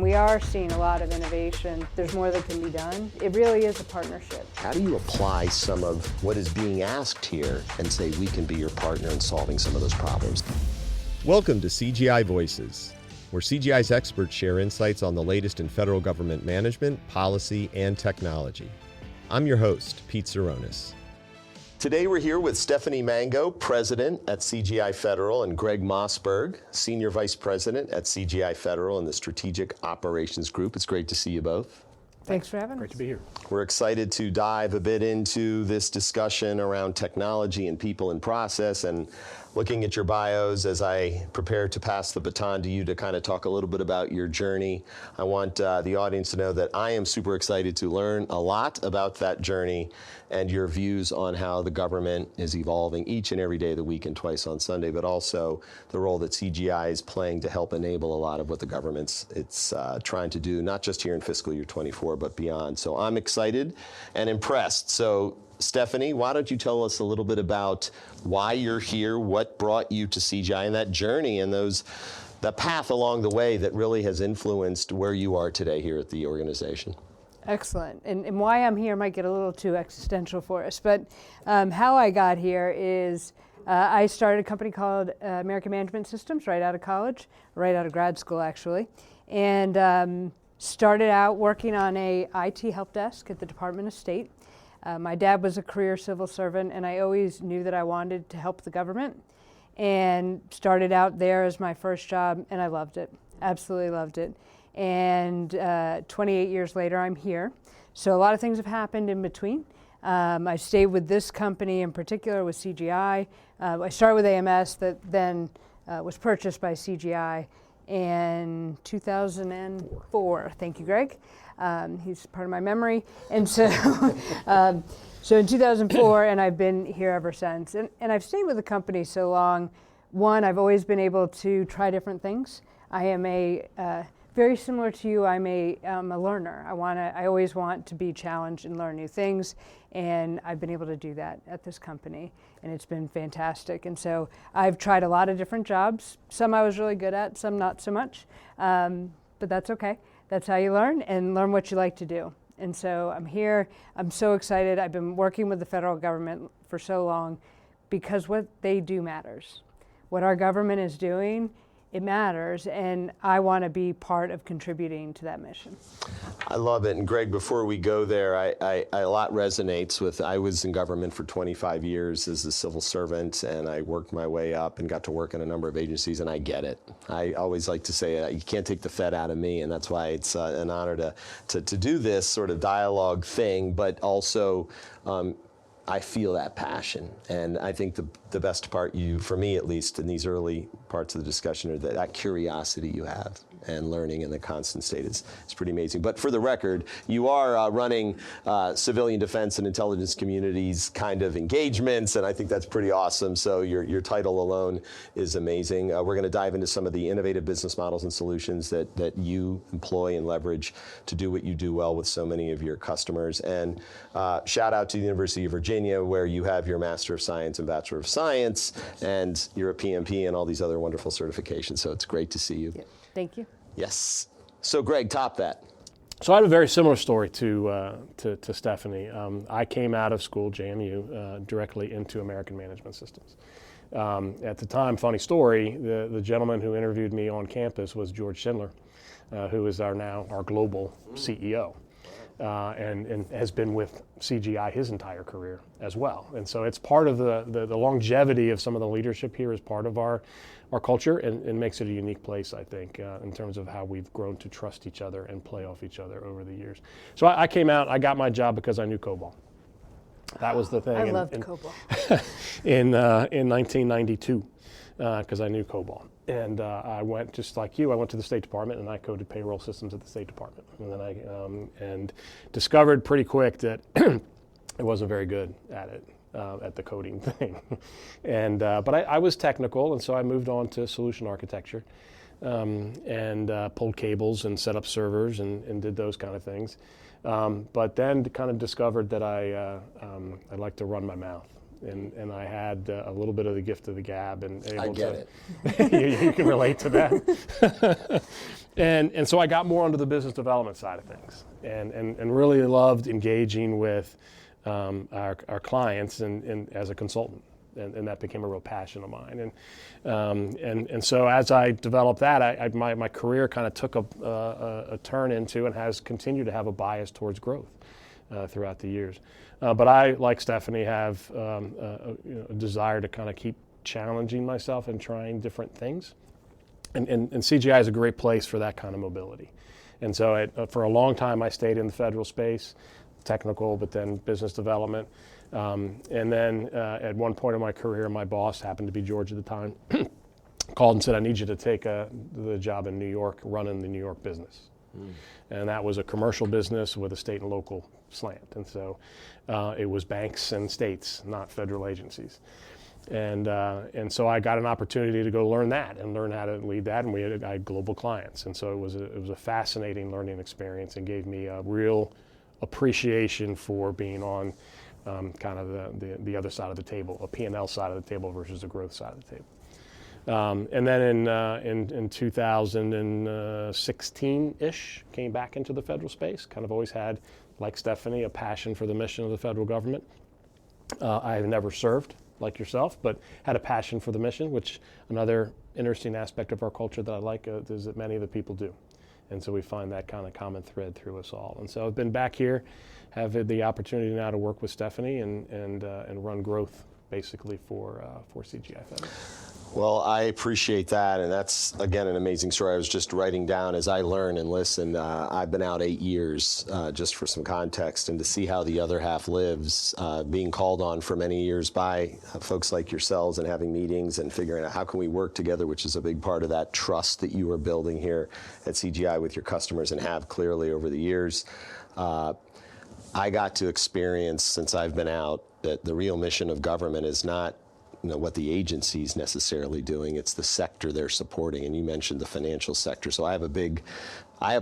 We are seeing a lot of innovation. There's more that can be done. It really is a partnership. How do you apply some of what is being asked here and say we can be your partner in solving some of those problems? Welcome to CGI Voices, where CGI's experts share insights on the latest in federal government management, policy, and technology. I'm your host, Pete Tseronis. Today we're here with Stephanie Mango, President at CGI Federal, and Gregg Mossburg, Senior Vice President at CGI Federal in the Strategic Operations Group. It's great to see you both. Thanks for having us. Great to be here. We're excited to dive a bit into this discussion around technology and people and process, and looking at your bios as I prepare to pass the baton to you to kind of talk a little bit about your journey. I want the audience to know that I am super excited to learn a lot about that journey and your views on how the government is evolving each and every day of the week and twice on Sunday, but also the role that CGI is playing to help enable a lot of what the government's trying to do, not just here in fiscal year 24, but beyond. So I'm excited and impressed. So Stephanie, why don't you tell us a little bit about why you're here, what brought you to CGI, and that journey and the path along the way that really has influenced where you are today here at the organization. Excellent. And why I'm here might get a little too existential for us, but how I got here is I started a company called American Management Systems right out of college, right out of grad school actually, and started out working on a IT help desk at the Department of State. My dad was a career civil servant, and I always knew that I wanted to help the government, and started out there as my first job, and I loved it, absolutely loved it. And 28 years later, I'm here. So a lot of things have happened in between. I stayed with this company in particular, with CGI. I started with AMS, that then was purchased by CGI in 2004. Thank you, Greg. He's part of my memory. And so, so in 2004, and I've been here ever since. And I've stayed with the company so long. One, I've always been able to try different things. I am very similar to you, I'm a learner. I always want to be challenged and learn new things, and I've been able to do that at this company, and it's been fantastic. And so I've tried a lot of different jobs. Some I was really good at, some not so much, but that's okay. That's how you learn, and learn what you like to do. And so I'm here, I'm so excited. I've been working with the federal government for so long because what they do matters. What our government is doing, it matters, and I want to be part of contributing to that mission. I love it. And Greg, before we go there, a lot resonates with, I was in government for 25 years as a civil servant, and I worked my way up and got to work in a number of agencies, and I get it. I always like to say, you can't take the Fed out of me, and that's why it's an honor to do this sort of dialogue thing, but also I feel that passion, and I think the best part, for me at least, in these early parts of the discussion, are that curiosity you have and learning in the constant state is pretty amazing. But for the record, you are running civilian defense and intelligence communities kind of engagements, and I think that's pretty awesome. So your title alone is amazing. We're going to dive into some of the innovative business models and solutions that you employ and leverage to do what you do well with so many of your customers. And shout out to the University of Virginia, where you have your Master of Science and Bachelor of Science, and you're a PMP and all these other wonderful certifications. So it's great to see you. Yeah. Thank you. Yes. So Greg, top that. So I have a very similar story to Stephanie. I came out of school, JMU, directly into American Management Systems. At the time, funny story, the gentleman who interviewed me on campus was George Schindler, who is our global CEO. And has been with CGI his entire career as well. And so it's part of the longevity of some of the leadership here is part of our culture, and makes it a unique place, I think, in terms of how we've grown to trust each other and play off each other over the years. So I came out, I got my job because I knew COBOL. That was the thing. I loved COBOL. In 1992, because I knew COBOL. And I went, just like you, I went to the State Department and I coded payroll systems at the State Department. And then I discovered pretty quick that I wasn't very good at it, at the coding thing. But I was technical, and so I moved on to solution architecture and pulled cables and set up servers and did those kind of things. But then kind of discovered that I like to run my mouth. and I had a little bit of the gift of the gab and able I get it. You can relate to that. and so I got more onto the business development side of things, and really loved engaging with our clients and as a consultant. And that became a real passion of mine. And so as I developed that, my career kind of took a turn into and has continued to have a bias towards growth throughout the years. But I, like Stephanie, have a desire to kind of keep challenging myself and trying different things. And CGI is a great place for that kind of mobility. And so for a long time, I stayed in the federal space, technical, but then business development. And then at one point in my career, my boss, happened to be George at the time, called and said, I need you to take the job in New York, running the New York business. And that was a commercial business with a state and local slant. And so it was banks and states, not federal agencies. And so I got an opportunity to go learn that and learn how to lead that. And I had global clients. And so it was a fascinating learning experience and gave me a real appreciation for being on kind of the other side of the table, a P&L side of the table versus the growth side of the table. And then in 2016-ish, came back into the federal space. Kind of always had, like Stephanie, a passion for the mission of the federal government. I have never served like yourself, but had a passion for the mission, which another interesting aspect of our culture that I like is that many of the people do. And so we find that kind of common thread through us all. And so I've been back here, have had the opportunity now to work with Stephanie and run growth basically for CGI Federal. Well, I appreciate that, and that's, again, an amazing story. I was just writing down as I learn and listen. I've been out 8 years, just for some context, and to see how the other half lives, being called on for many years by folks like yourselves and having meetings and figuring out how can we work together, which is a big part of that trust that you are building here at CGI with your customers and have clearly over the years. I got to experience, since I've been out, that the real mission of government is not what the agency's necessarily doing, it's the sector they're supporting. And you mentioned the financial sector. So I have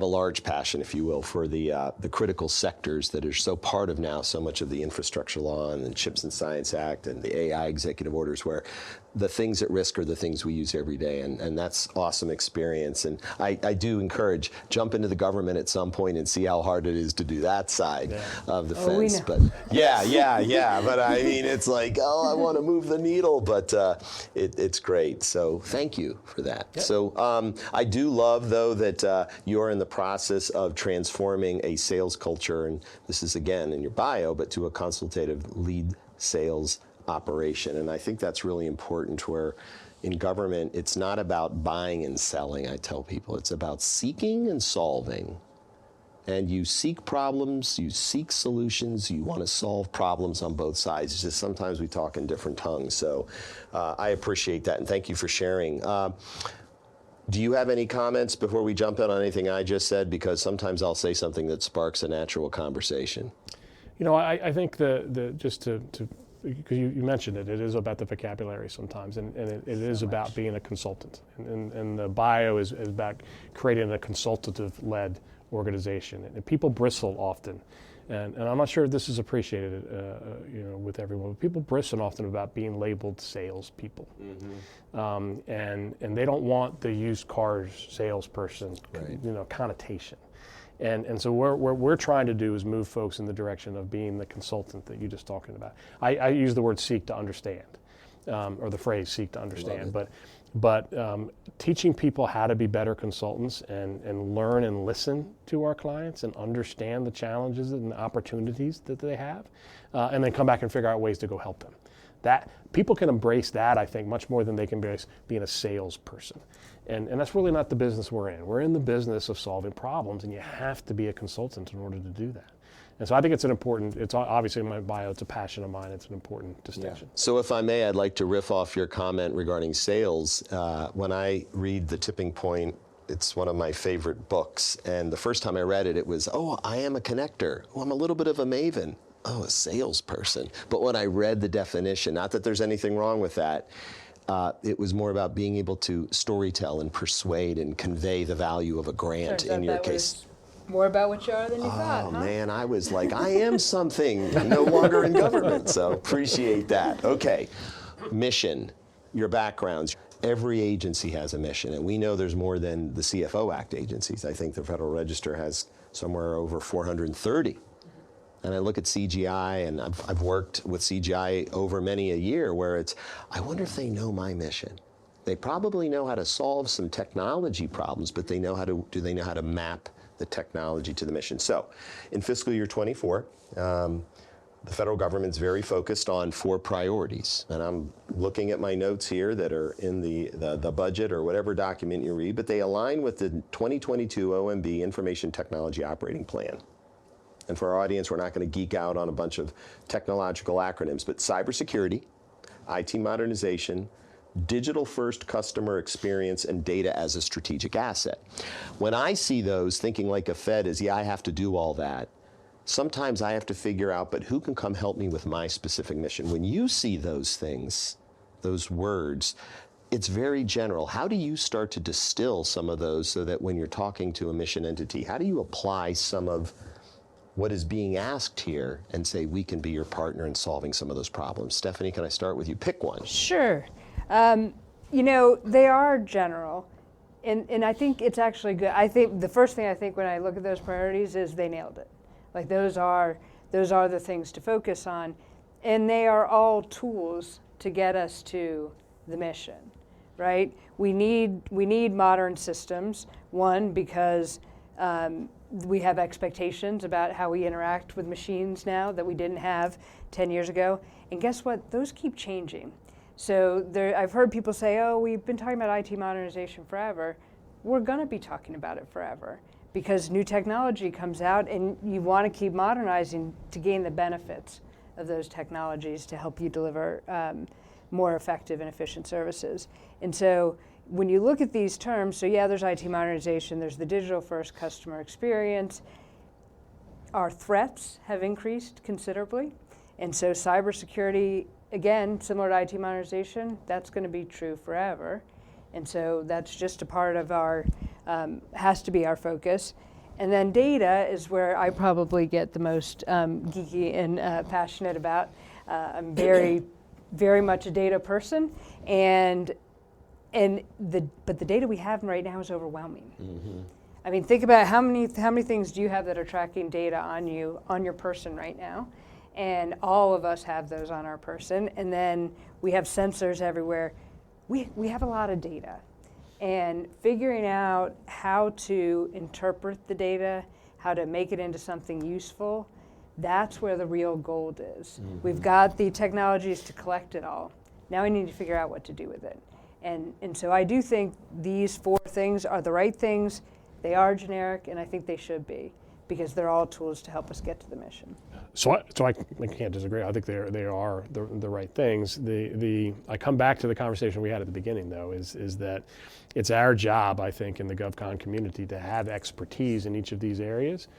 a large passion, if you will, for the critical sectors that are so part of now so much of the infrastructure law and the Chips and Science Act and the AI executive orders, where the things at risk are the things we use every day. And that's awesome experience. And I do encourage, jump into the government at some point and see how hard it is to do that side of the fence. But yeah. But I mean, it's like, I want to move the needle, but it's great. So thank you for that. Yep. So I do love, though, that you're in the process of transforming a sales culture, and this is, again, in your bio, but to a consultative lead sales operation. And I think that's really important, where in government, it's not about buying and selling, I tell people. It's about seeking and solving. And you seek problems, you seek solutions, you want to solve problems on both sides. It's just sometimes we talk in different tongues. So I appreciate that, and thank you for sharing. Do you have any comments before we jump in on anything I just said? Because sometimes I'll say something that sparks a natural conversation. I think just to because you mentioned it is about the vocabulary sometimes, and it is about being a consultant. And the bio is about creating a consultative-led organization. And people bristle often. And I'm not sure if this is appreciated, with everyone. But people bristle often about being labeled salespeople, and they don't want the used cars salesperson, connotation. And so what we're trying to do is move folks in the direction of being the consultant that you're just talking about. I use the word seek to understand, or the phrase seek to understand, but teaching people how to be better consultants and learn and listen to our clients and understand the challenges and the opportunities that they have, and then come back and figure out ways to go help them. That people can embrace that, I think, much more than they can embrace being a salesperson. And that's really not the business we're in. We're in the business of solving problems, and you have to be a consultant in order to do that. And so I think it's obviously in my bio, it's a passion of mine, it's an important distinction. Yeah. So if I may, I'd like to riff off your comment regarding sales. When I read The Tipping Point, it's one of my favorite books, and the first time I read it, it was, I am a connector. I'm a little bit of a maven. A salesperson. But when I read the definition, not that there's anything wrong with that, it was more about being able to storytell and persuade and convey the value of a grant in your case. More about what you are than you thought, Oh huh? man, I was like, I am something, no longer in government, so appreciate that. Okay, mission, your backgrounds. Every agency has a mission, and we know there's more than the CFO Act agencies. I think the Federal Register has somewhere over 430. And I look at CGI, and I've worked with CGI over many a year, where I wonder if they know my mission. They probably know how to solve some technology problems, but do they know how to map the technology to the mission? So, in fiscal year 24, the federal government's very focused on 4 priorities. And I'm looking at my notes here that are in the budget or whatever document you read, but they align with the 2022 OMB Information Technology Operating Plan. And for our audience, we're not going to geek out on a bunch of technological acronyms, but cybersecurity, IT modernization, digital-first customer experience, and data as a strategic asset. When I see those, thinking like a Fed is, yeah, I have to do all that, sometimes I have to figure out, but who can come help me with my specific mission? When you see those things, those words, it's very general. How do you start to distill some of those so that when you're talking to a mission entity, how do you apply some of what is being asked here and say, we can be your partner in solving some of those problems? Stephanie, can I start with you? Pick one. Sure. They are general, and I think it's actually good. I think the first thing I think when I look at those priorities is they nailed it. Like those are the things to focus on, and they are all tools to get us to the mission, right? We need modern systems. One, because we have expectations about how we interact with machines now that we didn't have 10 years ago. And guess what? Those keep changing. So I've heard people say, oh, we've been talking about IT modernization forever. We're going to be talking about it forever because new technology comes out and you want to keep modernizing to gain the benefits of those technologies to help you deliver more effective and efficient services. And so when you look at these terms, so yeah, there's IT modernization, there's the digital first customer experience. Our threats have increased considerably. And so cybersecurity, again, similar to IT modernization, that's going to be true forever. And so that's just a part of our, has to be our focus. And then data is where I probably get the most geeky and passionate about. I'm very, very much a data person. But the data we have right now is overwhelming. Mm-hmm. I mean, think about how many things do you have that are tracking data on you, on your person right now? And all of us have those on our person. And then we have sensors everywhere. We have a lot of data. And figuring out how to interpret the data, how to make it into something useful, that's where the real gold is. Mm-hmm. We've got the technologies to collect it all. Now we need to figure out what to do with it. And so I do think these 4 things are the right things. They are generic, and I think they should be, because they're all tools to help us get to the mission. So I can't disagree. I think they are the right things. I come back to the conversation we had at the beginning, though, is that it's our job, I think, in the GovCon community to have expertise in each of these areas,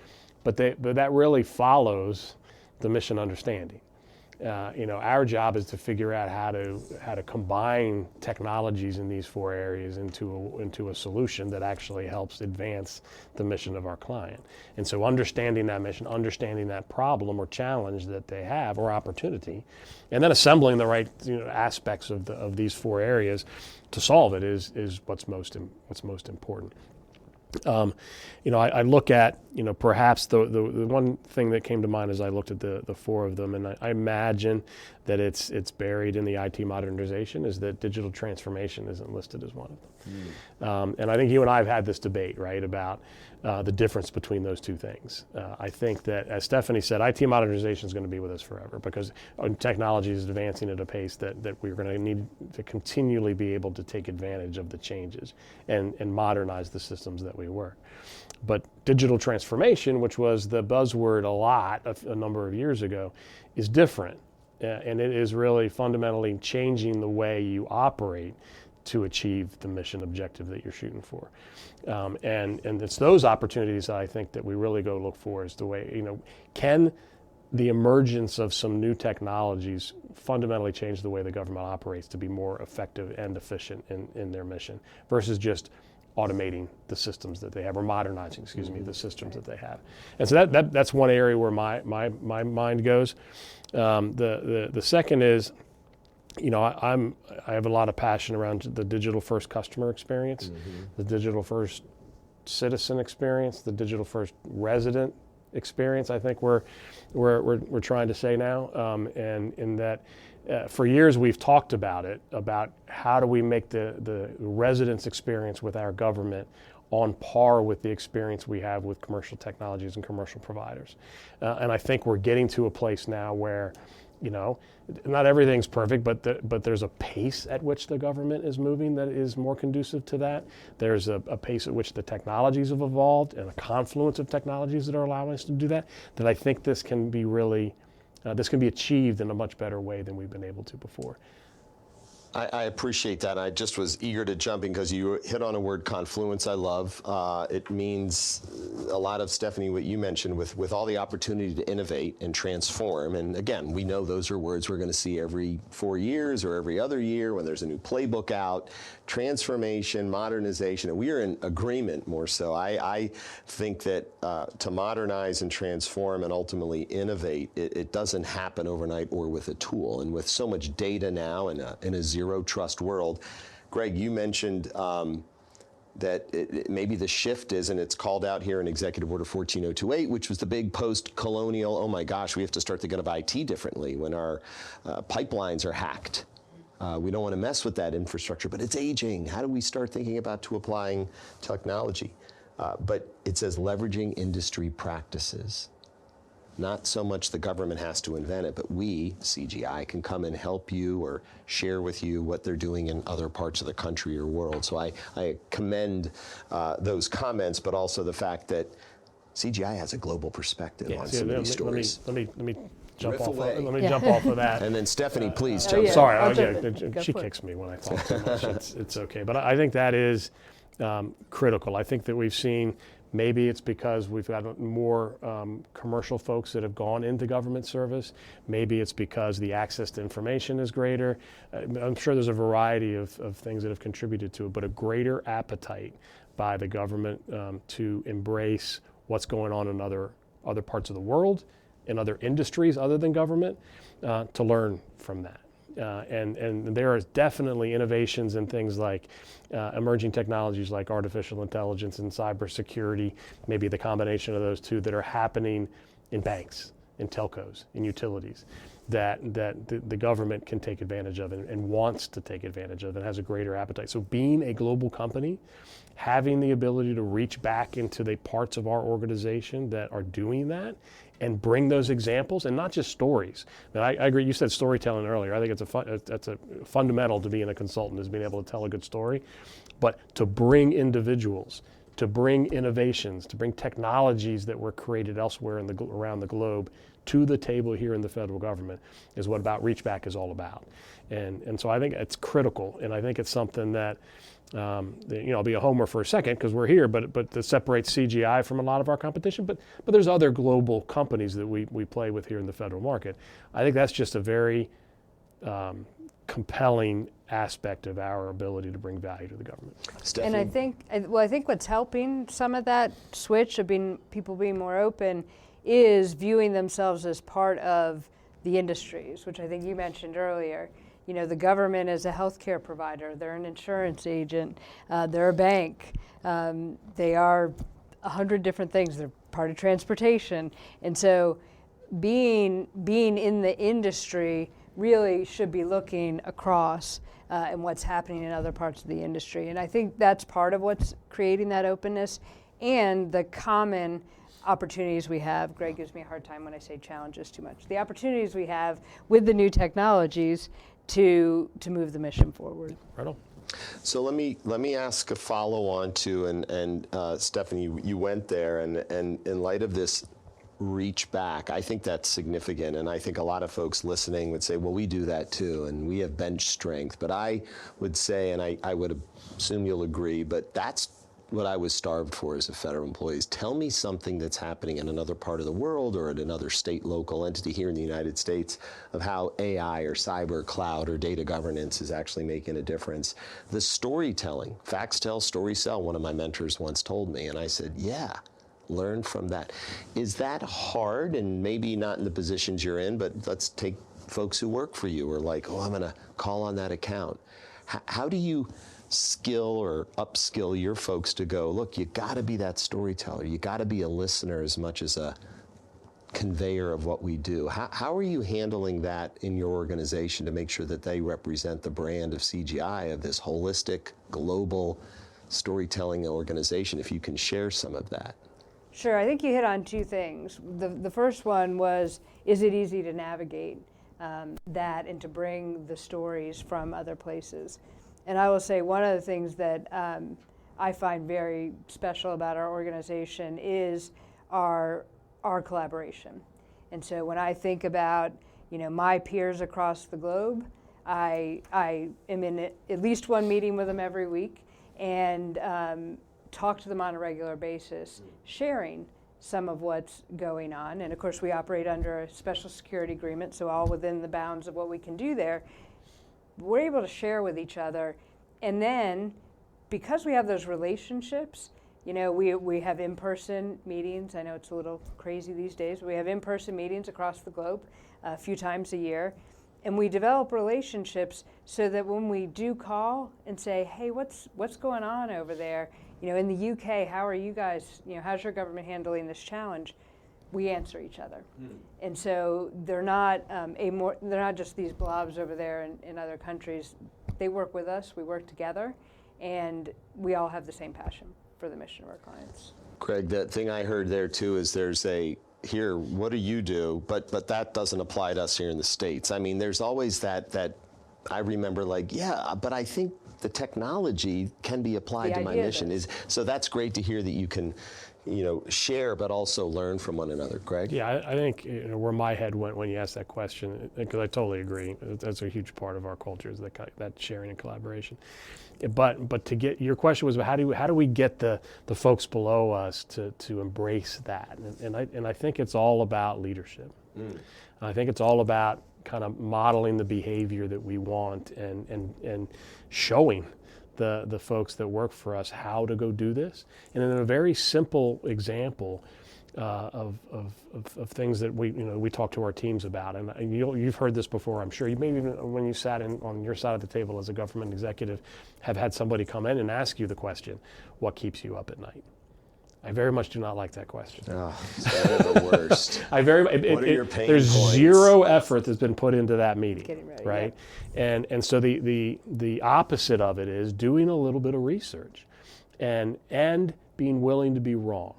but that really follows the mission understanding. Our job is to figure out how to combine technologies in these 4 areas into a solution that actually helps advance the mission of our client. And so understanding that mission, understanding that problem or challenge that they have or opportunity, and then assembling the right aspects of these 4 areas to solve it is what's most important. I look at, perhaps the one thing that came to mind as I looked at the 4 of them, and I imagine that it's buried in the IT modernization, is that digital transformation isn't listed as one of them. And I think you and I have had this debate, right, about the difference between those 2 things. I think that, as Stephanie said, IT modernization is going to be with us forever because technology is advancing at a pace that we're going to need to continually be able to take advantage of the changes and modernize the systems that we work. But digital transformation, which was the buzzword a lot a number of years ago, is different. And it is really fundamentally changing the way you operate to achieve the mission objective that you're shooting for. And it's those opportunities that I think that we really go look for as the way, can the emergence of some new technologies fundamentally change the way the government operates to be more effective and efficient in their mission versus just automating the systems that they have, or modernizing, the systems that they have. And so that's one area where my mind goes. The second is, I have a lot of passion around the digital first customer experience, the digital first citizen experience, the digital first resident experience. I think we're trying to say now, and in that. For years we've talked about it, about how do we make the residents' experience with our government on par with the experience we have with commercial technologies and commercial providers. And I think we're getting to a place now where, not everything's perfect, but there's a pace at which the government is moving that is more conducive to that. There's a pace at which the technologies have evolved and a confluence of technologies that are allowing us to do that I think this can be really this can be achieved in a much better way than we've been able to before. I appreciate that. I just was eager to jump in because you hit on a word, confluence, I love. It means a lot of, Stephanie, what you mentioned with all the opportunity to innovate and transform. And again, we know those are words we're going to see every 4 years or every other year when there's a new playbook out. Transformation, modernization, and we are in agreement more so. I think that to modernize and transform and ultimately innovate, it doesn't happen overnight or with a tool. And with so much data now in a zero trust world, Gregg, you mentioned that maybe the shift is, and it's called out here in Executive Order 14028, which was the big post-colonial, oh my gosh, we have to start thinking of IT differently when our pipelines are hacked. We don't want to mess with that infrastructure, but it's aging. How do we start thinking about applying technology? But it says leveraging industry practices. Not so much the government has to invent it, but we, CGI, can come and help you or share with you what they're doing in other parts of the country or world. So I commend those comments, but also the fact that CGI has a global perspective on some of these stories. Let me jump off. Let me jump off of that. And then Stephanie, please jump. Sorry, she kicks me when I talk too much. It's okay, but I think that is critical. I think that we've seen. Maybe it's because we've got more commercial folks that have gone into government service. Maybe it's because the access to information is greater. I'm sure there's a variety of things that have contributed to it, but a greater appetite by the government to embrace what's going on in other parts of the world, in other industries other than government, to learn from that. And there are definitely innovations in things like emerging technologies like artificial intelligence and cybersecurity, maybe the combination of those two that are happening in banks, in telcos, in utilities, that the government can take advantage of and wants to take advantage of and has a greater appetite. So being a global company, having the ability to reach back into the parts of our organization that are doing that and bring those examples and not just stories. Now, I agree, you said storytelling earlier. I think that's a fundamental to being a consultant, is being able to tell a good story. But to bring individuals, to bring innovations, to bring technologies that were created elsewhere around the globe to the table here in the federal government is what Reach Back is all about. And so I think it's critical, and I think it's something that I'll be a homer for a second because we're here, but that separates CGI from a lot of our competition. But there's other global companies that we play with here in the federal market. I think that's just a very compelling aspect of our ability to bring value to the government. Stephanie? And I think what's helping some of that switch of people being more open is viewing themselves as part of the industries, which I think you mentioned earlier. The government is a healthcare provider, they're an insurance agent, they're a bank, they are 100 different things, they're part of transportation. And so being in the industry really should be looking across and what's happening in other parts of the industry. And I think that's part of what's creating that openness and the common opportunities we have. Gregg gives me a hard time when I say challenges too much. The opportunities we have with the new technologies to move the mission forward. Right on. So let me ask a follow-on to, and Stephanie, you went there, and in light of this reach back, I think that's significant, and I think a lot of folks listening would say, well, we do that too, and we have bench strength. But I would say, and I would assume you'll agree, but that's what I was starved for as a federal employee is tell me something that's happening in another part of the world or at another state, local entity here in the United States of how AI or cyber, cloud, or data governance is actually making a difference. The storytelling, facts tell, stories sell, one of my mentors once told me, and I said, yeah, learn from that. Is that hard? And maybe not in the positions you're in, but let's take folks who work for you are like, oh, I'm going to call on that account. How do you skill or upskill your folks to go, look, you got to be that storyteller. You got to be a listener as much as a conveyor of what we do. How are you handling that in your organization to make sure that they represent the brand of CGI, of this holistic, global storytelling organization, if you can share some of that? Sure, I think you hit on two things. The first one was, is it easy to navigate that and to bring the stories from other places? And I will say one of the things that I find very special about our organization is our collaboration. And so when I think about my peers across the globe, I am in at least one meeting with them every week and talk to them on a regular basis, sharing some of what's going on. And of course we operate under a special security agreement, so all within the bounds of what we can do there. We're able to share with each other, and then because we have those relationships, we have in-person meetings. I know it's a little crazy these days, but we have in-person meetings across the globe a few times a year, and we develop relationships so that when we do call and say, hey, what's going on over there, in the UK, how are you guys, how's your government handling this challenge? We answer each other. And so they're not they're not just these blobs over there in other countries. They work with us, we work together, and we all have the same passion for the mission of our clients. Gregg, that thing I heard there too is there's here, what do you do? But that doesn't apply to us here in the States. I mean, there's always that I remember but I think the technology can be applied to my mission. So that's great to hear that you can share, but also learn from one another. Gregg? Yeah, I think where my head went when you asked that question, because I totally agree. That's a huge part of our culture, is that sharing and collaboration. But to get, your question was, how do we get the folks below us to embrace that? And I think it's all about leadership. I think it's all about kind of modeling the behavior that we want and showing the folks that work for us how to go do this. And in a very simple example of things that we talk to our teams about, and you've heard this before, I'm sure. You maybe even when you sat on your side of the table as a government executive have had somebody come in and ask you the question, what keeps you up at night? I very much do not like that question. Oh, they're the worst. What are your pain there's points? Zero effort that's been put into that meeting, right? Yeah. And so the opposite of it is doing a little bit of research, and being willing to be wrong.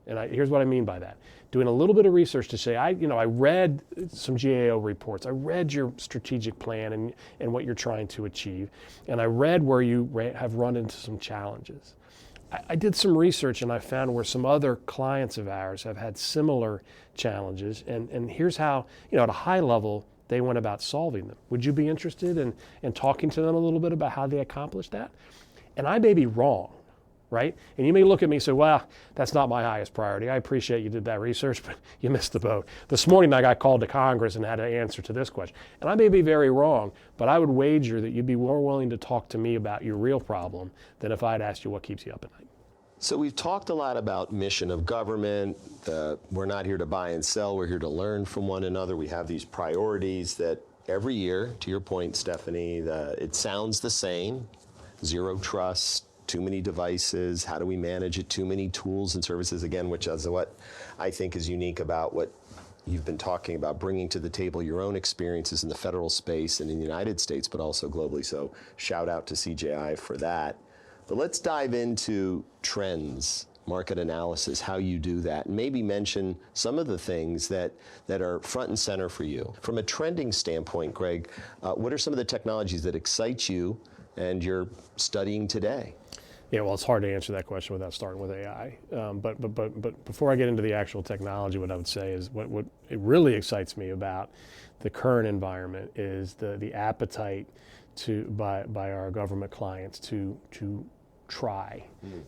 And here's what I mean by that: doing a little bit of research to say, I read some GAO reports, I read your strategic plan and what you're trying to achieve, and I read where you have run into some challenges. I did some research and I found where some other clients of ours have had similar challenges, and here's how, at a high level, they went about solving them. Would you be interested in talking to them a little bit about how they accomplished that? And I may be wrong, right? And you may look at me and say, well, that's not my highest priority. I appreciate you did that research, but you missed the boat. This morning I got called to Congress and had an answer to this question. And I may be very wrong, but I would wager that you'd be more willing to talk to me about your real problem than if I'd asked you what keeps you up at night. So we've talked a lot about mission of government. We're not here to buy and sell. We're here to learn from one another. We have these priorities that every year, to your point, Stephanie, it sounds the same. Zero trust, too many devices, how do we manage it, too many tools and services, again, which is what I think is unique about what you've been talking about, bringing to the table your own experiences in the federal space and in the United States, but also globally. So shout out to CGI for that. But let's dive into trends, market analysis, how you do that, and maybe mention some of the things that are front and center for you. From a trending standpoint, Gregg, what are some of the technologies that excite you and you're studying today? Yeah, well, it's hard to answer that question without starting with AI. But before I get into the actual technology, what I would say is what it really excites me about the current environment is the appetite by our government clients to try,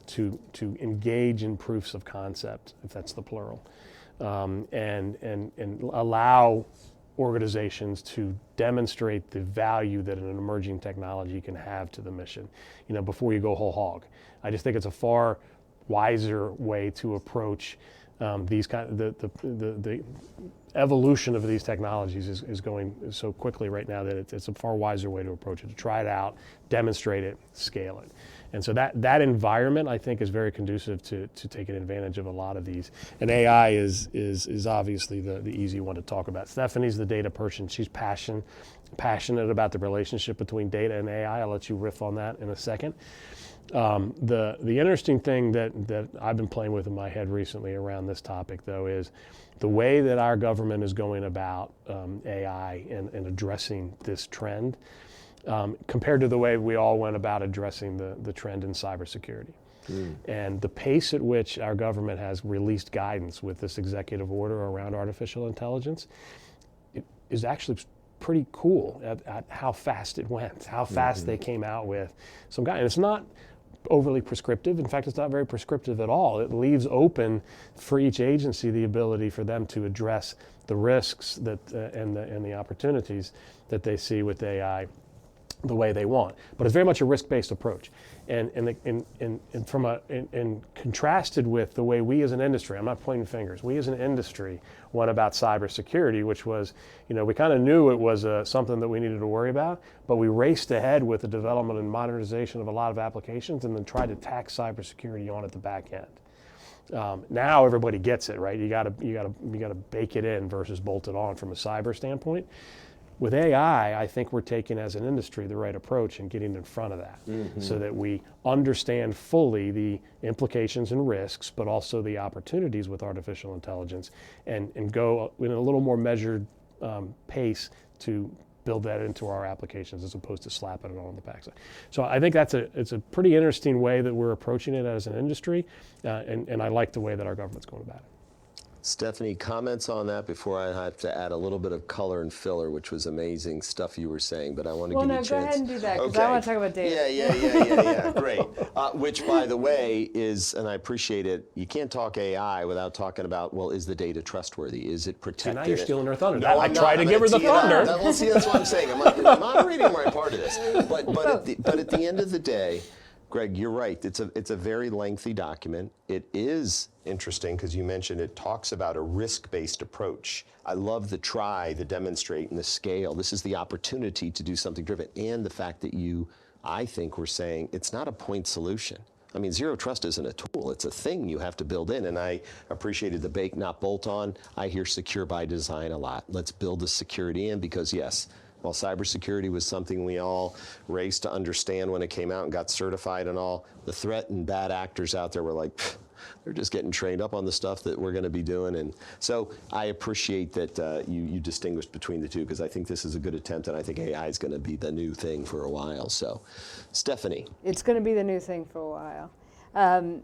to engage in proofs of concept, if that's the plural, and allow organizations to demonstrate the value that an emerging technology can have to the mission, before you go whole hog. I just think it's a far wiser way to approach these kind of the evolution of these technologies is going so quickly right now that it's a far wiser way to approach it, to try it out, demonstrate it, scale it. And so that environment, I think, is very conducive to taking advantage of a lot of these. And AI is obviously the easy one to talk about. Stephanie's the data person. She's passionate about the relationship between data and AI. I'll let you riff on that in a second. The interesting thing that I've been playing with in my head recently around this topic, though, is the way that our government is going about AI and addressing this trend compared to the way we all went about addressing the trend in cybersecurity. And the pace at which our government has released guidance with this executive order around artificial intelligence is actually pretty cool at how fast it went, how fast they came out with some guidance. It's not overly prescriptive. In fact, it's not very prescriptive at all. It leaves open for each agency the ability for them to address the risks that and the opportunities that they see with AI the way they want. But it's very much a risk-based approach, and contrasted with the way we as an industry, I'm not pointing fingers, we as an industry went about cybersecurity, which was, we kind of knew it was something that we needed to worry about, but we raced ahead with the development and modernization of a lot of applications, and then tried to tack cybersecurity on at the back end. Now everybody gets it, right? You got to bake it in versus bolt it on from a cyber standpoint. With AI, I think we're taking as an industry the right approach and getting in front of that so that we understand fully the implications and risks, but also the opportunities with artificial intelligence and go in a little more measured pace to build that into our applications as opposed to slapping it on the backside. So I think it's a pretty interesting way that we're approaching it as an industry, and I like the way that our government's going about it. Stephanie, comments on that before I have to add a little bit of color and filler, which was amazing stuff you were saying, but I want to give you a chance. Well, no, go ahead and do that, because I want to talk about data. Yeah, great. Which, by the way, is, and I appreciate it, you can't talk AI without talking about, well, is the data trustworthy? Is it protected? See, now you're stealing her thunder. No, I tried to give her the thunder. Well, see, that's what I'm saying. I'm moderating my part of this. But at the end of the day, Gregg, you're right. It's a very lengthy document. It is interesting because you mentioned it talks about a risk-based approach. I love the try, the demonstrate, and the scale. This is the opportunity to do something driven, and the fact that I think we're saying it's not a point solution. I mean, zero trust isn't a tool. It's a thing you have to build in, and I appreciated the bake, not bolt on. I hear secure by design a lot. Let's build the security in because, yes, while cybersecurity was something we all raced to understand when it came out and got certified and all, the threat and bad actors out there were like, they're just getting trained up on the stuff that we're going to be doing. And so I appreciate that you distinguished between the two, because I think this is a good attempt, and I think AI is going to be the new thing for a while. So, Stephanie. It's going to be the new thing for a while.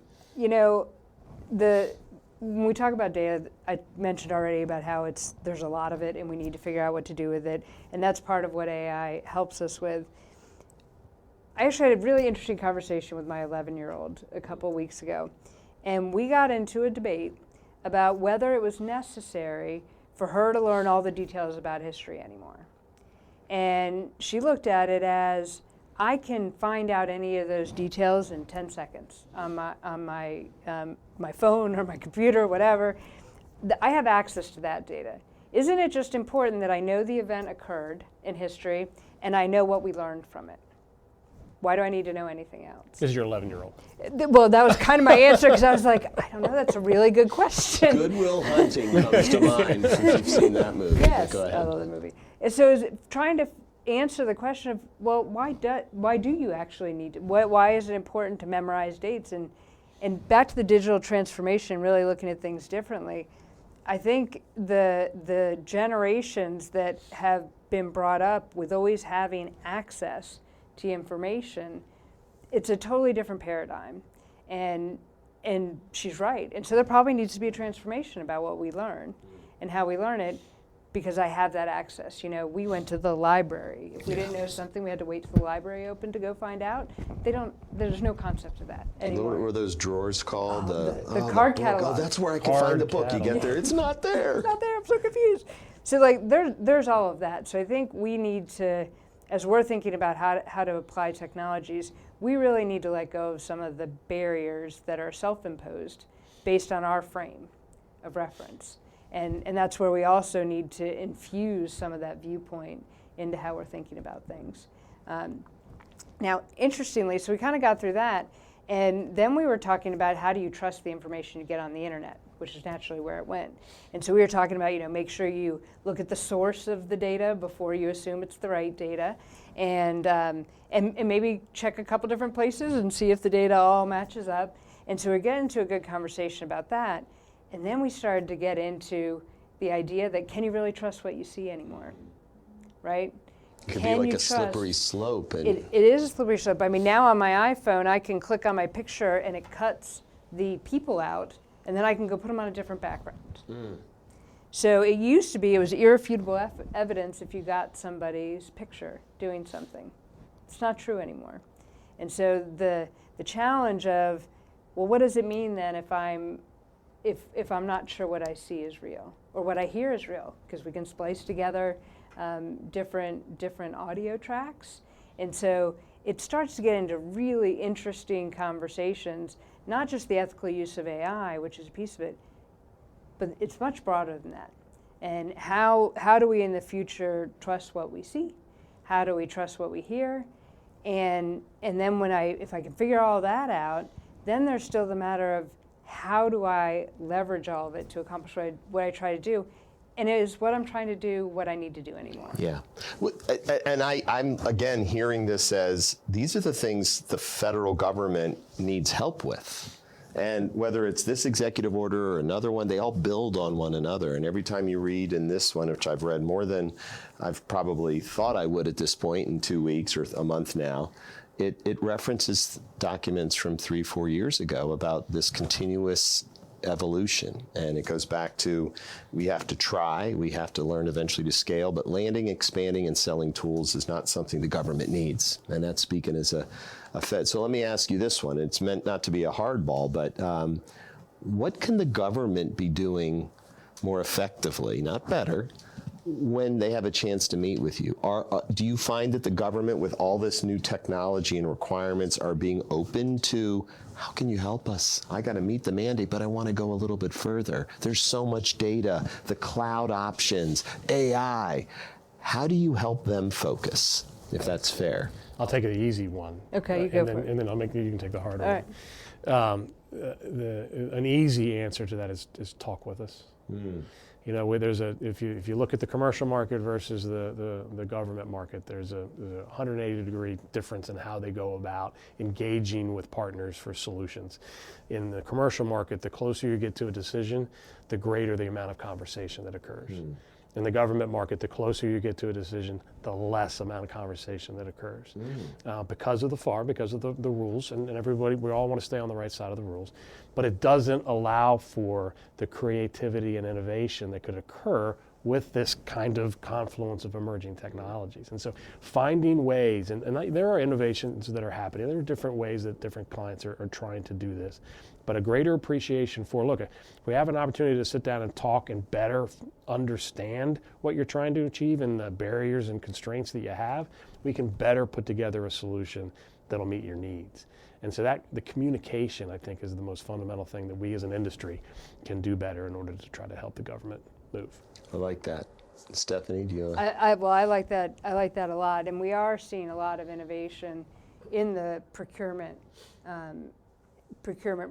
When we talk about data, I mentioned already about how there's a lot of it and we need to figure out what to do with it, and that's part of what AI helps us with. I actually had a really interesting conversation with my 11-year-old a couple weeks ago, and we got into a debate about whether it was necessary for her to learn all the details about history anymore. And she looked at it as, I can find out any of those details in 10 seconds on my phone or my computer or whatever. I have access to that data. Isn't it just important that I know the event occurred in history and I know what we learned from it? Why do I need to know anything else? This is your 11-year-old. Well, that was kind of my answer, because I was like, I don't know, that's a really good question. Good Will Hunting comes to mind since you've seen that movie. Yes, Go ahead. I love the movie. And so it's trying to answer the question of, well, why do you actually need to? Why is it important to memorize dates? And back to the digital transformation, really looking at things differently. I think the generations that have been brought up with always having access to information, it's a totally different paradigm, and she's right. And so there probably needs to be a transformation about what we learn and how we learn it. because I have that access. You know, we went to the library. If we didn't know something, we had to wait till the library opened to go find out. There's no concept of that anymore. What were those drawers called? The card catalog. Oh, that's where I can find the book. You get there, it's not there. It's not there, I'm so confused. So like there's all of that. So I think we need to, as we're thinking about how to apply technologies, we really need to let go of some of the barriers that are self-imposed based on our frame of reference. And that's where we also need to infuse some of that viewpoint into how we're thinking about things. Now, interestingly, so we kind of got through that, and then we were talking about how do you trust the information you get on the internet, which is naturally where it went. And so we were talking about, you know, make sure you look at the source of the data before you assume it's the right data, and maybe check a couple different places and see if the data all matches up. And so we get into a good conversation about that. And then we started to get into the idea that can you really trust what you see anymore, right? It could be like a slippery slope. And it is a slippery slope. I mean, now on my iPhone, I can click on my picture and it cuts the people out, and then I can go put them on a different background. So it used to be it was irrefutable evidence if you got somebody's picture doing something. It's not true anymore. And so the challenge of, well, what does it mean then if I'm not sure what I see is real or what I hear is real? Because we can splice together different audio tracks. And so it starts to get into really interesting conversations, not just the ethical use of AI, which is a piece of it, but it's much broader than that. And how do we in the future trust what we see? How do we trust what we hear? And then if I can figure all that out, then there's still the matter of how do I leverage all of it to accomplish what I try to do? And is what I'm trying to do what I need to do anymore? Yeah. And I'm, again, hearing this as these are the things the federal government needs help with. And whether it's this executive order or another one, they all build on one another. And every time you read in this one, which I've read more than I've probably thought I would at this point in 2 weeks or a month now, it references documents from 3-4 years ago about this continuous evolution. And it goes back to we have to try, we have to learn eventually to scale, but landing, expanding, and selling tools is not something the government needs. And that's speaking as a Fed. So let me ask you this one. It's meant not to be a hardball, but what can the government be doing more effectively, not better, when they have a chance to meet with you? Do you find that the government, with all this new technology and requirements, are being open to, how can you help us? I got to meet the mandate, but I want to go a little bit further. There's so much data, the cloud options, AI. How do you help them focus, if that's fair? I'll take the easy one. Okay, you go for it. And then you can take the harder one. All right. An easy answer to that is talk with us. You know, if you look at the commercial market versus the government market, there's a 180-degree difference in how they go about engaging with partners for solutions. In the commercial market, the closer you get to a decision, the greater the amount of conversation that occurs. In the government market, the closer you get to a decision, the less amount of conversation that occurs. Because of the rules, and everybody, we all want to stay on the right side of the rules, but it doesn't allow for the creativity and innovation that could occur with this kind of confluence of emerging technologies. And so finding ways, and there are innovations that are happening, there are different ways that different clients are trying to do this, but a greater appreciation for, look, if we have an opportunity to sit down and talk and better understand what you're trying to achieve and the barriers and constraints that you have, we can better put together a solution that'll meet your needs. And so that the communication, I think, is the most fundamental thing that we as an industry can do better in order to try to help the government move. I like that. Stephanie, do you? I like that. I like that a lot, and we are seeing a lot of innovation in the procurement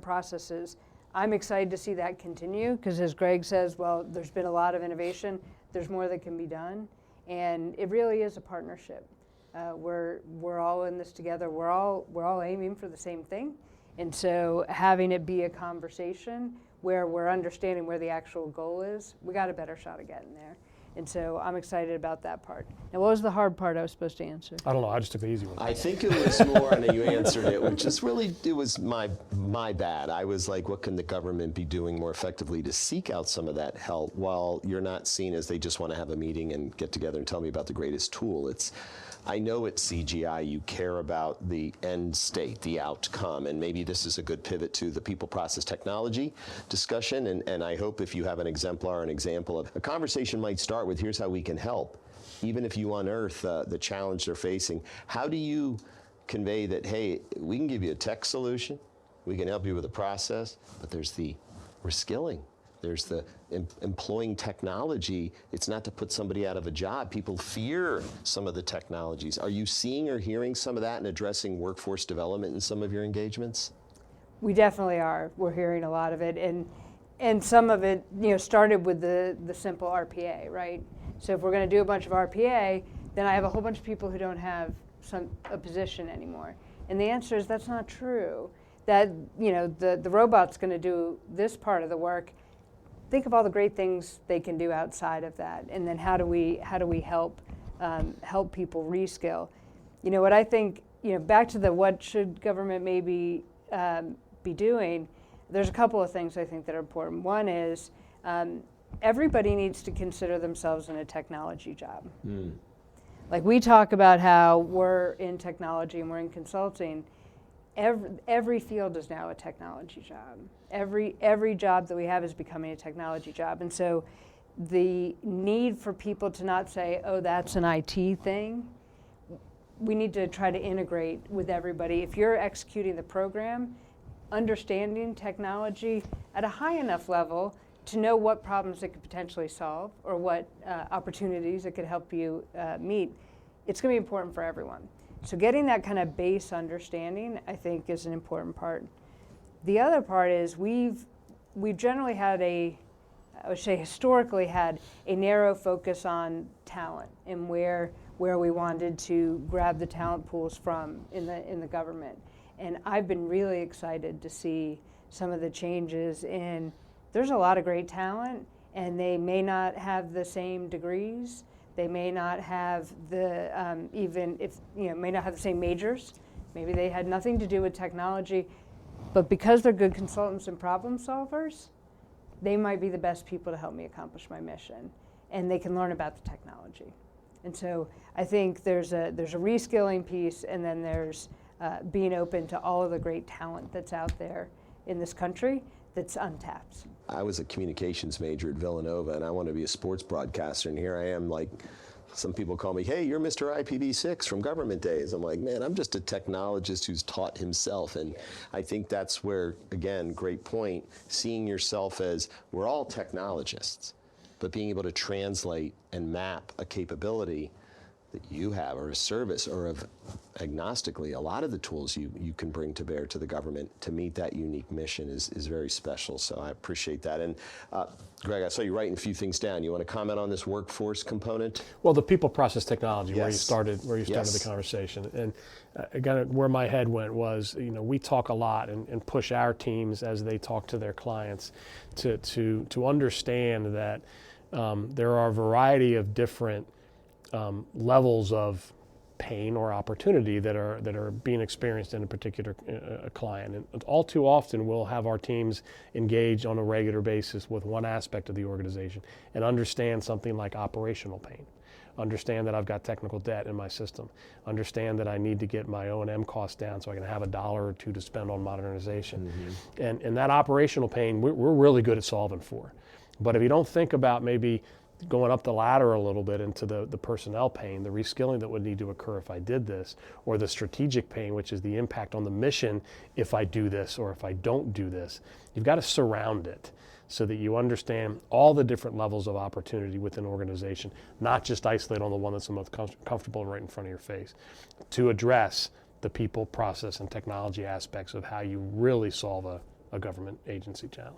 processes. I'm excited to see that continue because, as Greg says, well, there's been a lot of innovation. There's more that can be done, and it really is a partnership. We're all in this together. We're all aiming for the same thing, and so having it be a conversation where we're understanding where the actual goal is, we got a better shot of getting there. And so I'm excited about that part. Now, what was the hard part I was supposed to answer? I don't know. I just took the easy one. I think it was more, and you answered it, which is really, it was my bad. I was like, what can the government be doing more effectively to seek out some of that help while you're not seen as they just want to have a meeting and get together and tell me about the greatest tool. I know at CGI you care about the end state, the outcome, and maybe this is a good pivot to the people process technology discussion, and I hope if you have an exemplar, an example of a conversation might start with, here's how we can help. Even if you unearth the challenge they're facing, how do you convey that, hey, we can give you a tech solution, we can help you with a process, but there's the reskilling. There's the employing technology. It's not to put somebody out of a job. People fear some of the technologies. Are you seeing or hearing some of that and addressing workforce development in some of your engagements? We definitely are. We're hearing a lot of it, and some of it, started with the simple RPA, right? So if we're going to do a bunch of RPA, then I have a whole bunch of people who don't have a position anymore. And the answer is that's not true. That the robot's going to do this part of the work. Think of all the great things they can do outside of that, and then how do we help people reskill? What I think, back to the what should government maybe be doing. There's a couple of things I think that are important. One is everybody needs to consider themselves in a technology job. Like we talk about how we're in technology and we're in consulting. Every field is now a technology job. Every job that we have is becoming a technology job. And so the need for people to not say, oh, that's an IT thing, we need to try to integrate with everybody. If you're executing the program, understanding technology at a high enough level to know what problems it could potentially solve or what opportunities it could help you meet, it's going to be important for everyone. So getting that kind of base understanding, I think, is an important part. The other part is we've generally had I would say historically had a narrow focus on talent and where we wanted to grab the talent pools from in the government. And I've been really excited to see some of the changes in, there's a lot of great talent, and they may not have the same degrees. They may not have may not have the same majors. Maybe they had nothing to do with technology, but because they're good consultants and problem solvers, they might be the best people to help me accomplish my mission, and they can learn about the technology. And so I think there's a reskilling piece, and then there's being open to all of the great talent that's out there in this country that's untapped. I was a communications major at Villanova, and I wanted to be a sports broadcaster, and here I am, like, some people call me, hey, you're Mr. IPv6 from government days. I'm like, man, I'm just a technologist who's taught himself, and I think that's where, again, great point, seeing yourself as, we're all technologists, but being able to translate and map a capability that you have, or a service, or of agnostically, a lot of the tools you can bring to bear to the government to meet that unique mission is very special. So I appreciate that. And Greg, I saw you writing a few things down. You want to comment on this workforce component? Well, the people process technology, Yes. where you started the conversation. And again, where my head went was, we talk a lot and push our teams as they talk to their clients to understand that there are a variety of different levels of pain or opportunity that are being experienced in a particular client. And all too often we'll have our teams engage on a regular basis with one aspect of the organization and understand something like operational pain. Understand that I've got technical debt in my system. Understand that I need to get my O&M costs down so I can have $1 or $2 to spend on modernization. Mm-hmm. And that operational pain we're really good at solving for. But if you don't think about maybe going up the ladder a little bit into the personnel pain, the reskilling that would need to occur if I did this, or the strategic pain, which is the impact on the mission if I do this or if I don't do this, you've got to surround it so that you understand all the different levels of opportunity within an organization, not just isolate on the one that's the most comfortable right in front of your face, to address the people, process, and technology aspects of how you really solve a government agency challenge.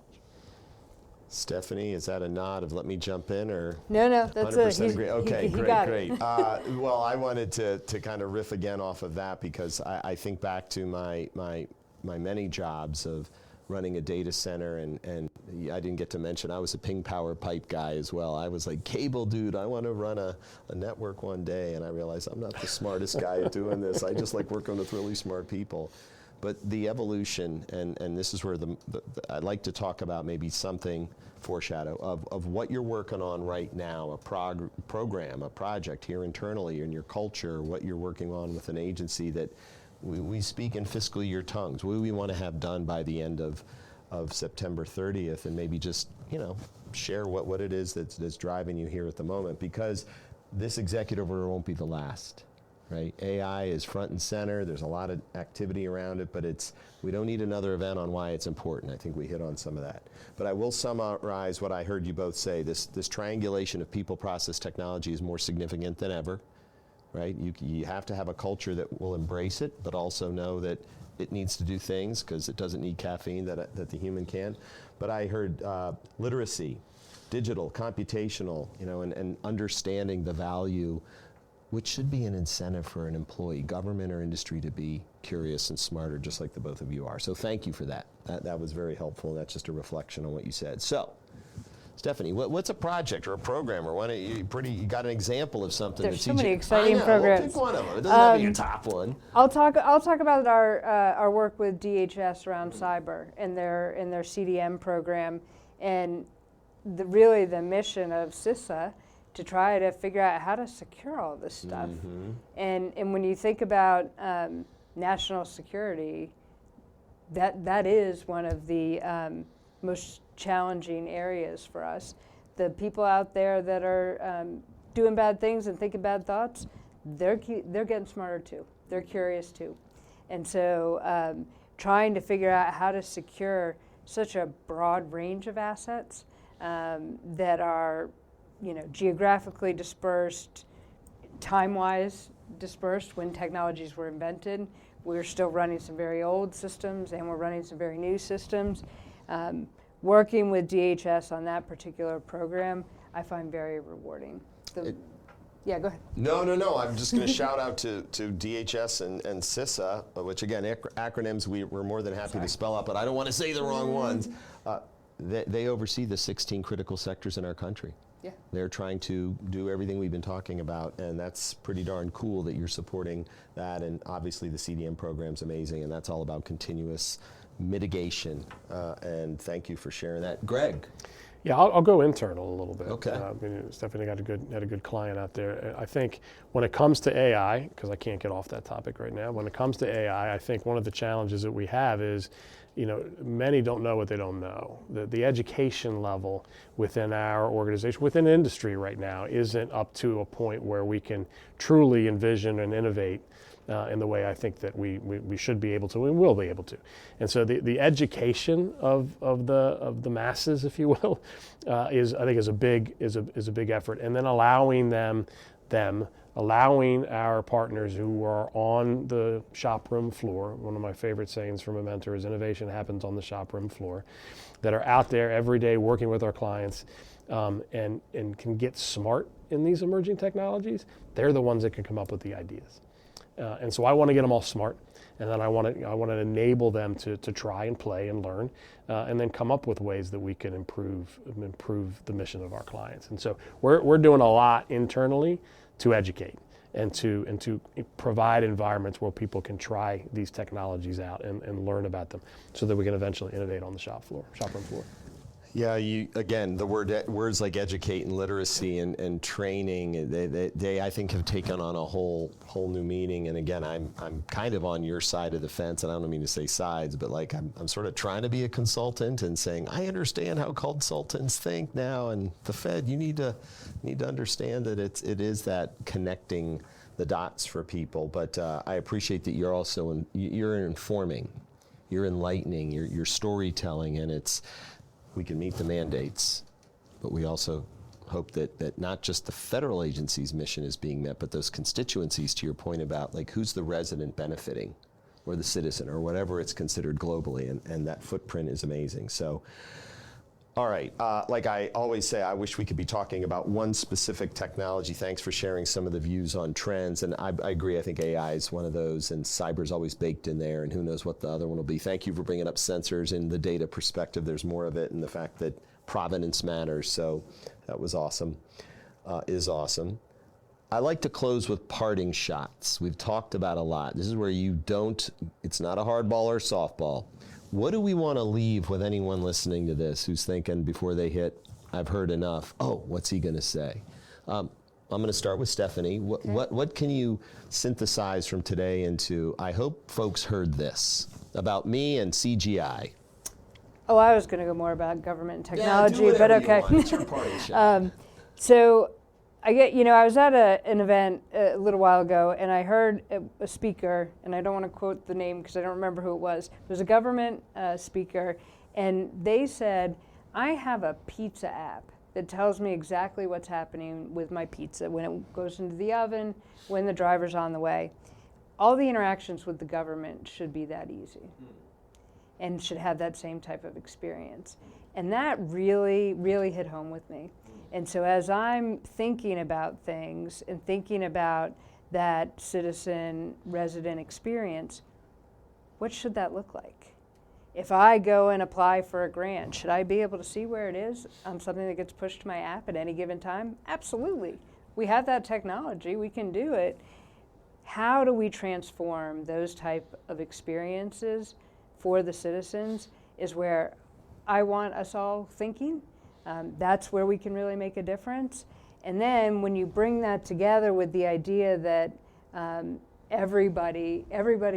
Stephanie, is that a nod of let me jump in, or? No, that's 100% agree. Okay, he great. Well, I wanted to kind of riff again off of that because I think back to my many jobs of running a data center, and I didn't get to mention I was a ping power pipe guy as well. I was like, cable dude, I want to run a network one day, and I realized I'm not the smartest guy at doing this. I just like working with really smart people. But the evolution, and this is where I'd like to talk about maybe something, foreshadow, of what you're working on right now, a program, a project here internally in your culture, what you're working on with an agency that we speak in fiscal year tongues. What do we want to have done by the end of September 30th, and maybe just, share what it is that's driving you here at the moment, because this executive order won't be the last. Right? AI is front and center. There's a lot of activity around it, but we don't need another event on why it's important. I think we hit on some of that. But I will summarize what I heard you both say. This triangulation of people, process, technology is more significant than ever. Right? You have to have a culture that will embrace it, but also know that it needs to do things because it doesn't need caffeine that the human can. But I heard literacy, digital, computational, and understanding the value, which should be an incentive for an employee, government or industry, to be curious and smarter, just like the both of you are. So thank you for that. That was very helpful, and that's just a reflection on what you said. So, Stephanie, what's a project or a program, or you got an example of something? There's so many exciting programs. We'll pick one of them. It doesn't have to be your top one. I'll talk about our work with DHS around cyber and their CDM program, and really the mission of CISA to try to figure out how to secure all this stuff. And when you think about national security, that is one of the most challenging areas for us. The people out there that are doing bad things and thinking bad thoughts, they're getting smarter too. They're curious too. And so trying to figure out how to secure such a broad range of assets that are geographically dispersed, time-wise dispersed. When technologies were invented, we're still running some very old systems, and we're running some very new systems. Working with DHS on that particular program, I find very rewarding. Yeah, go ahead. No. I'm just going to shout out to DHS and CISA, which again, acronyms we're more than happy to spell out, but I don't want to say the wrong ones. They oversee the 16 critical sectors in our country. Yeah. They're trying to do everything we've been talking about, and that's pretty darn cool that you're supporting that. And obviously the CDM program's amazing, and that's all about continuous mitigation. And thank you for sharing that. Greg. Yeah, I'll go internal a little bit. Okay. Stephanie had a good client out there. I think when it comes to AI, because I can't get off that topic right now, when it comes to AI, I think one of the challenges that we have is, many don't know what they don't know. The education level within our organization, within industry right now, isn't up to a point where we can truly envision and innovate in the way I think that we should be able to and will be able to. And so the education of the masses, if you will, is a big effort. And then allowing our partners who are on the shop room floor, one of my favorite sayings from a mentor is innovation happens on the shop room floor, that are out there every day working with our clients and can get smart in these emerging technologies. They're the ones that can come up with the ideas. And so I want to get them all smart, and then I want to enable them to try and play and learn, and then come up with ways that we can improve the mission of our clients. And so we're doing a lot internally to educate and to provide environments where people can try these technologies out and learn about them, so that we can eventually innovate on the shop room floor. Yeah, again, the words like educate and literacy and training, they I think have taken on a whole new meaning. And again, I'm kind of on your side of the fence, and I don't mean to say sides, but like I'm sort of trying to be a consultant and saying I understand how consultants think now, and the Fed, you need to understand that it is that connecting the dots for people. But I appreciate that you're also you're informing, you're enlightening, you're storytelling, and we can meet the mandates, but we also hope that not just the federal agency's mission is being met, but those constituencies, to your point about like who's the resident benefiting, or the citizen, or whatever it's considered globally, and that footprint is amazing. So, All right, like I always say, I wish we could be talking about one specific technology. Thanks for sharing some of the views on trends, and I agree, I think AI is one of those, and cyber's always baked in there, and who knows what the other one will be. Thank you for bringing up sensors and the data perspective. There's more of it, and the fact that provenance matters, so that was awesome, is awesome. I like to close with parting shots. We've talked about a lot. This is where it's not a hardball or softball. What do we want to leave with anyone listening to this who's thinking before they hit, I've heard enough, oh, what's he going to say? I'm going to start with Stephanie. What can you synthesize from today into, I hope folks heard this about me and CGI? Oh, I was going to go more about government and technology, but okay. It's your parting shot. So I was at an event a little while ago, and I heard a speaker, and I don't want to quote the name because I don't remember who it was. It was a government speaker, and they said, I have a pizza app that tells me exactly what's happening with my pizza, when it goes into the oven, when the driver's on the way. All the interactions with the government should be that easy and should have that same type of experience. And that really, really hit home with me. And so as I'm thinking about things and thinking about that citizen resident experience, what should that look like? If I go and apply for a grant, should I be able to see where it is on something that gets pushed to my app at any given time? Absolutely. We have that technology, we can do it. How do we transform those type of experiences for the citizens is where I want us all thinking. That's where we can really make a difference. And then when you bring that together with the idea that everybody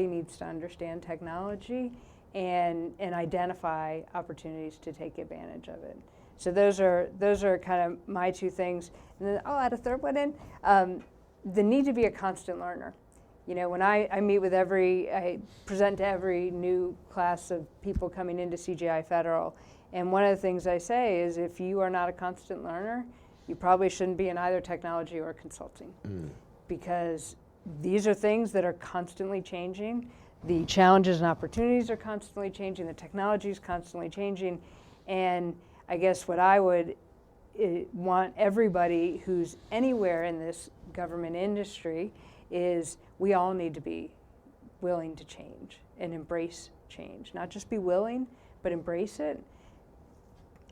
needs to understand technology and identify opportunities to take advantage of it. So those are kind of my two things. And then I'll add a third one in. The need to be a constant learner. You know, when I present to every new class of people coming into CGI Federal, and one of the things I say is if you are not a constant learner, you probably shouldn't be in either technology or consulting. Because these are things that are constantly changing. The challenges and opportunities are constantly changing. The technology is constantly changing. And I guess what I would want everybody who's anywhere in this government industry is we all need to be willing to change and embrace change. Not just be willing, but embrace it.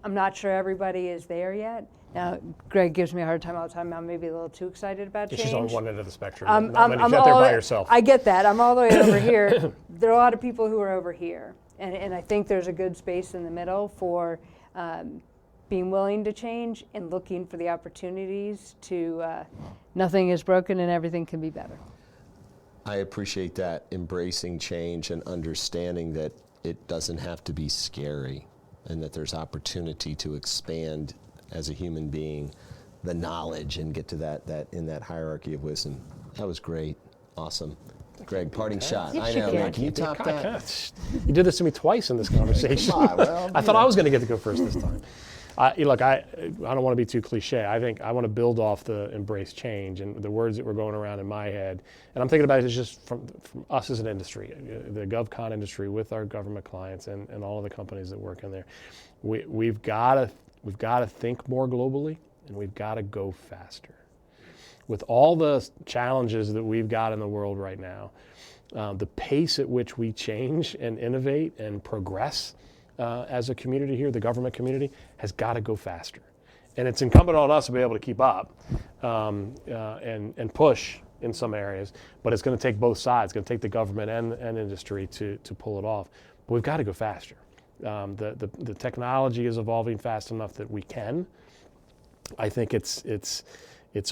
I'm not sure everybody is there yet. Now, Greg gives me a hard time all the time. I'm maybe a little too excited about change. She's on one end of the spectrum. Not many. She's out there by herself. I get that. I'm all the way over here. There are a lot of people who are over here. And I think there's a good space in the middle for being willing to change and looking for the opportunities to nothing is broken and everything can be better. I appreciate that, embracing change and understanding that it doesn't have to be scary and that there's opportunity to expand as a human being the knowledge and get to that in that hierarchy of wisdom. That was great. Awesome. Greg, parting shot. Yes, I know, you man. can. Can you top that? You did this to me twice in this conversation. Come on, well, I thought I was going to get to go first this time. Look, I don't want to be too cliche. I think I want to build off the embrace change and the words that were going around in my head. And I'm thinking about it as just from us as an industry, the GovCon industry with our government clients and all of the companies that work in there. We've got to think more globally, and we've got to go faster. With all the challenges that we've got in the world right now, the pace at which we change and innovate and progress as a community here, the government community, has got to go faster. And it's incumbent on us to be able to keep up and push in some areas, but it's going to take both sides. It's going to take the government and industry to pull it off. But we've got to go faster. The technology is evolving fast enough that we can. I think it's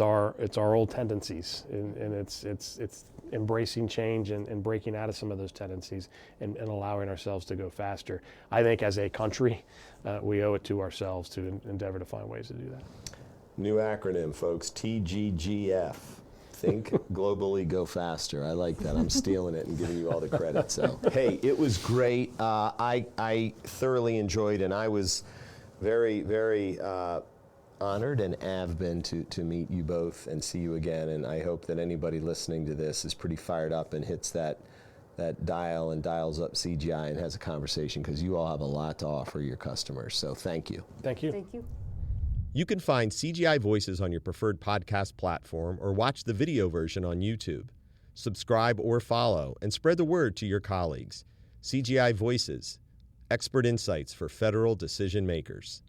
our old tendencies, and it's embracing change and breaking out of some of those tendencies and allowing ourselves to go faster. I think as a country, we owe it to ourselves to endeavor to find ways to do that. New acronym, folks, TGGF. Think globally, go faster. I like that. I'm stealing it and giving you all the credit. So, hey, it was great. I thoroughly enjoyed, and I was very, very honored and have been to meet you both and see you again. And I hope that anybody listening to this is pretty fired up and hits that that dials up CGI and has a conversation, because you all have a lot to offer your customers. So thank you. Thank you. Thank you. You can find CGI Voices on your preferred podcast platform or watch the video version on YouTube. Subscribe or follow and spread the word to your colleagues. CGI Voices, expert insights for federal decision makers.